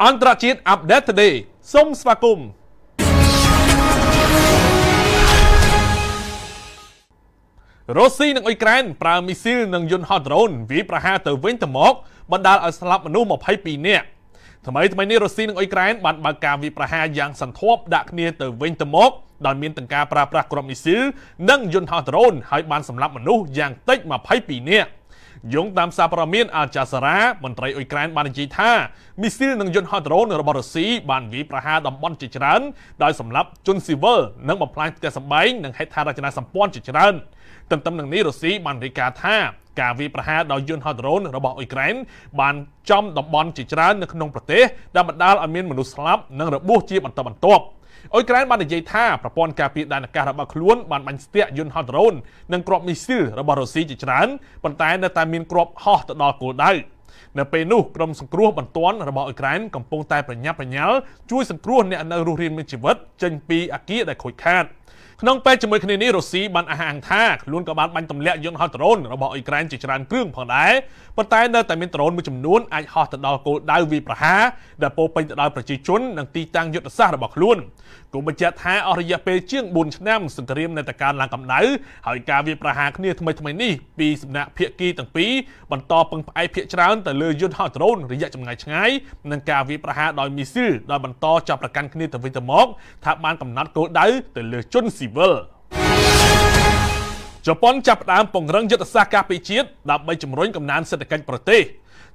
អន្តរជាតិ Update Today សូមស្វាគមន៍រុស្ស៊ីនិងអ៊ុយក្រែនប្រើមីស៊ីលនិងយន្តហោះដ្រូនវាយប្រហារទៅវិញទៅមកបណ្ដាលឲ្យស្លាប់មនុស្ស22នាក់ថ្មីនេះរុស្ស៊ីនិងអ៊ុយក្រែនបានបើកការវាយប្រហារយ៉ាងសន្ធាប់ដាក់គ្នាទៅវិញទៅមកដោយមានទាំងការប្រើប្រាស់គ្រាប់មីស៊ីលនិងយន្តហោះដ្រូនហើយបានសម្លាប់មនុស្សយ៉ាងតិច22នាក់យោងតាមសារព័ត៌មានអាល់ចាហ្សារ៉ាមន្ត្រីអ៊ុយក្រែនបាននិយាយថាមីស៊ីលនិងយន្តហោះដ្រូនរបស់រុស្ស៊ីបានវាយប្រហារតំបន់ជាច្រើនដោយសម្លាប់ជនស៊ីវិលនិងបំផ្លាញផ្ទះសម្បែងនិងហេដ្ឋារចនាសម្ព័ន្ធជាច្រើនទន្ទឹមនឹងនេះរុស្ស៊ីបានរាយការណ៍ថាការវាយប្រហារដោយយន្តហោះដ្រូនរបស់អ៊ុយក្រែនបានចំតំបន់ជាច្រើននៅក្នុងប្រទេសដែលបណ្ដាលឲ្យមានមនុស្សស្លាប់និងរបួសជាបន្តបន្ទាប់អ៊ុយក្រែនបាននិយាយថាប្រព័ន្ធការពារដែនអាកាសរបស់ខ្លួនបានបាញ់ស្ទាក់យន្តហោះដ្រូននិងគ្រាប់មីស៊ីលរបស់រុស្ស៊ីជាច្រើនប៉ុន្តែនៅតែមានគ្រាប់ហោះទៅដល់គោលដៅនៅពេលនោះក្រុមសង្គ្រោះបន្ទាន់របស់អ៊ុយក្រែនកំពុងតែប្រញាប់ប្រញាល់ជួយសង្គ្រោះអ្នកនៅរស់រានមានជីវិតចេញពីអគារដែលខូចខាតក្នុងពេលជាមួយគ្នានេះរុស្ស៊ីបានអះអាងថាខ្លួនក៏បានបាញ់ទម្លាក់យន្តហោះដ្រូនរបស់អ៊ុយក្រែនជាច្រើនគ្រឿងផងដែរប៉ុន្តែនៅតែមានដ្រូនមួយចំនួនអាចហោះទៅដល់គោលដៅវាយប្រហារដែលពោរពេញទៅដោយប្រជាជននិងទីតាំងយុទ្ធសាស្ត្ររបស់ខ្លួនគូបញ្ជាក់ថាអស់រយៈពេលជាង4ឆ្នាំសង្គ្រាមនៅតែកើនឡើងកម្ដៅហើយការវាយប្រហារគ្នាថ្មីនេះពីសំណាក់ភាគីទាំងពីរបន្តពឹងផ្អែកភាគច្រើនទៅលើយន្តហោះដ្រូនរយៈចម្ងាយឆ្ងាយនិងការវាយប្រហារដោយមីស៊ីលដែលបន្តចាប់ប្រកាន់គ្នាទៅវិញទៅមកថាបានកំណត់គោលដៅទៅលើជនស៊ីវិលជប៉ុនចាប់ផ្ដើមពង្រឹងយុទ្ធសាស្ត្រការពារជាតិដើម្បីជំរុញកំណើនសេដ្ឋកិច្ចប្រទេស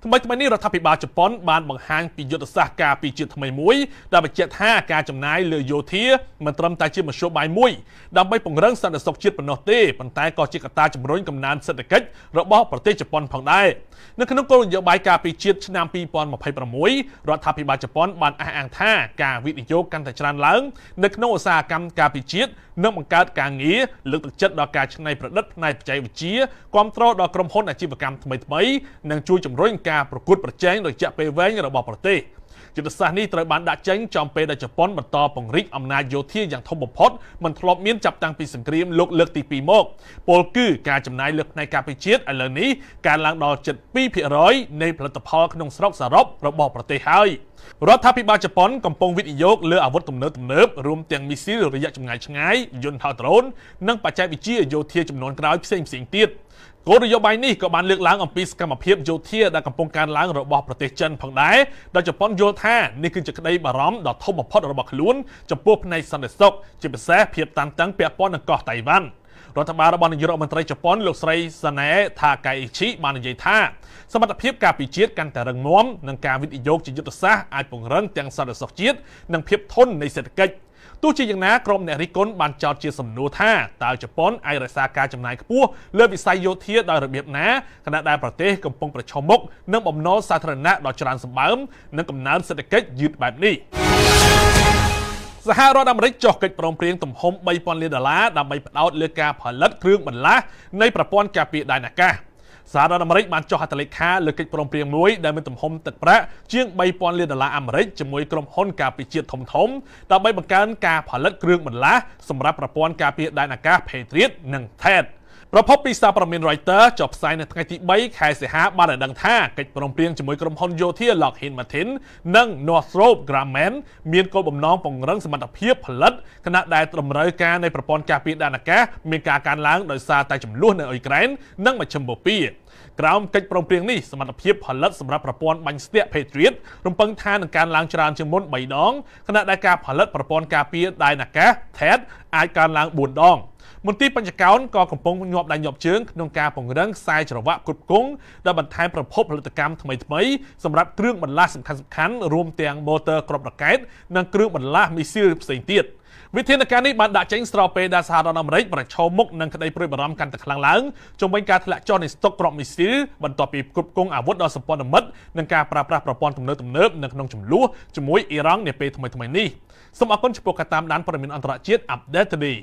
ថ្មីនេះរដ្ឋាភិបាលជប៉ុនបានបង្ហាញពីយុទ្ធសាស្ត្រការពារជាតិថ្មីមួយដែលបញ្ជាក់ថាការចំណាយលើយោធាមិនត្រឹមតែជាមធ្យោបាយមួយដើម្បីពង្រឹងសន្តិសុខជាតិប៉ុណ្ណោះទេប៉ុន្តែក៏ជាកត្តាជំរុញកំណើនសេដ្ឋកិច្ចរបស់ប្រទេសជប៉ុនផងដែរនៅក្នុងគោលនយោបាយការពារជាតិឆ្នាំ2026រដ្ឋាភិបាលជប៉ុនបានអះអាងថាការវិនិយោគកាន់តែច្រើនឡើងនៅក្នុងឧស្សាហកម្មការពារជាតិនិងបង្កើតការងារលើកទឹកចិត្តដល់ការច្នៃប្រឌិតផ្នែកបច្ចេកវិទ្យាគាំទ្រដល់ក្រុមហ៊ុនអាជីវកម្មថ្មីនិងជួយជំរុញការប្រកួតប្រជែងរយៈពេលវែងរបស់ប្រទេសយុទ្ធសាស្ត្រនេះត្រូវបានដាក់ចេញចំពេលដែលជប៉ុនបន្តពង្រីកអំណាចយោធាយ៉ាងធំបំផុតមិនធ្លាប់មានចាប់តាំងពីសង្គ្រាមលោកលើកទី2មកពលគឺការចំណាយលើផ្នែកការពារជាតិឥឡូវនេះកើនឡើងដល់ជិត 2% នៃផលិតផលក្នុងស្រុកសរុបរបស់ប្រទេសហើយរដ្ឋាភិបាលជប៉ុនកំពុងវិនិយោគលើអាវុធទំនើបរួមទាំងមីស៊ីលរយៈចម្ងាយឆ្ងាយយន្តហោះដ្រូននិងបច្ចេកវិទ្យាយោធាចំនួនក្រោយផ្សេងទៀតគោលនយោបាយនេះក៏បានលើកឡើងអំពីសកម្មភាពយោធាដែលកំពុងកើនឡើងរបស់ប្រទេសចិនផងដែរដោយជប៉ុនយល់ថានេះគឺជាក្តីបារម្ភដ៏ធំបំផុតរបស់ខ្លួនចំពោះផ្នែកសន្តិសុខជាពិសេសភាពតានតឹងពាក់ព័ន្ធនឹងកោះតៃវ៉ាន់រដ្ឋបាលរបស់នាយករដ្ឋមន្ត្រីជប៉ុនលោកស្រីសាណេថាកៃអ៊ីឈីបាននិយាយថាសមត្ថភាពការពារជាតិកាន់តែរឹងមាំនិងការវិនិយោគជាយុទ្ធសាស្ត្រអាចពង្រឹងទាំងសន្តិសុខជាតិនិងភាពធន់នៃសេដ្ឋកិច្ចទោះជាយ៉ាងណាក្រុមអ្នករិះគន់បានចោទជាសំណួរថាតើជប៉ុនអាចរក្សាការចំណាយខ្ពស់លើវិស័យយោធាដោយរបៀបណាខណៈដែលប្រទេសកំពុងប្រឈមមុខនឹងបំណុលសាធារណៈដ៏ច្រើនសម្បើមនិងកំណើនសេដ្ឋកិច្ចយឺតបែបនេះសហរដ្ឋអាមេរិកចុះកិច្ចព្រមព្រៀងទំហំ$3,000 លានដើម្បីផ្ដោតលើការផលិតគ្រឿងបន្លាស់នៃប្រព័ន្ធការពារដែនអាកាសសហរដ្ឋអាមេរិកបានចុះហត្ថលេខាលើកិច្ចព្រមព្រៀងមួយដែលមានទំហំទឹកប្រាក់ជាង$3,000 លានអាមេរិកជាមួយក្រុមហ៊ុនការពារជាតិធំដើម្បីបង្កើនការផលិតគ្រឿងបន្លាស់សម្រាប់ប្រព័ន្ធការពារដែនអាកាស Patriot និង THAAD ប្រភពពីសារព័ត៌មាន Reuters ចុះផ្សាយនៅថ្ងៃទី3ខែសីហាបានឲ្យដឹងថាកិច្ចព្រមព្រៀងជាមួយក្រុមហ៊ុនយោធា Lockheed Martin និង Northrop Grumman មានគោលបំណងពង្រឹងសមត្ថភាពផលិតខណៈដែលតម្រូវការនៃប្រព័ន្ធការពារដែនអាកាសមានការកើនឡើងដោយសារតែចំនួននៅអ៊ុយក្រែននិងមជ្ឈិមបូព៌ាក្រោមកិច្ចព្រមព្រៀងនេះសមត្ថភាពផលិតសម្រាប់ប្រព័ន្ធបាញ់ស្ទាក់ Patriot រំពឹងថានឹងកើនឡើងច្រើនជាងមុន3ដងខណៈដែលការផលិតប្រព័ន្ធការពារដែនអាកាស THAAD អាចកើនឡើង4ដងមន្ទីរបញ្ចកោណក៏កំពុងញាប់ដៃញាប់ជើងក្នុងការពង្រឹងខ្សែច្រវាក់គ្រប់គងដែលបន្ថែមប្រភពផលិតកម្មថ្មីសម្រាប់គ្រឿងបន្លាស់សំខាន់រួមទាំងម៉ូទ័រគ្រាប់រ៉ាកែតនិងគ្រឿងបន្លាស់មីស៊ីលផ្សេងទៀតវិធានការនេះបានដាក់ចេញស្របពេលដែលសហរដ្ឋអាមេរិកប្រឈមមុខនឹងក្តីព្រួយបារម្ភកាន់តែខ្លាំងឡើងជុំវិញការធ្លាក់ចុះនៃស្តុកគ្រាប់មីស៊ីលបន្ទាប់ពីគ្រប់គ្រងអាវុធដ៏សម្ព័ន្ធមិត្តនិងការប្រើប្រាស់ប្រព័ន្ធទំនើបនៅក្នុងចំនួនជាមួយអ៊ីរ៉ង់នាពេលថ្មីនេះសូមអរគុណចំពោះការតាមដានព័ត៌មានអន្តរជាតិ Update Today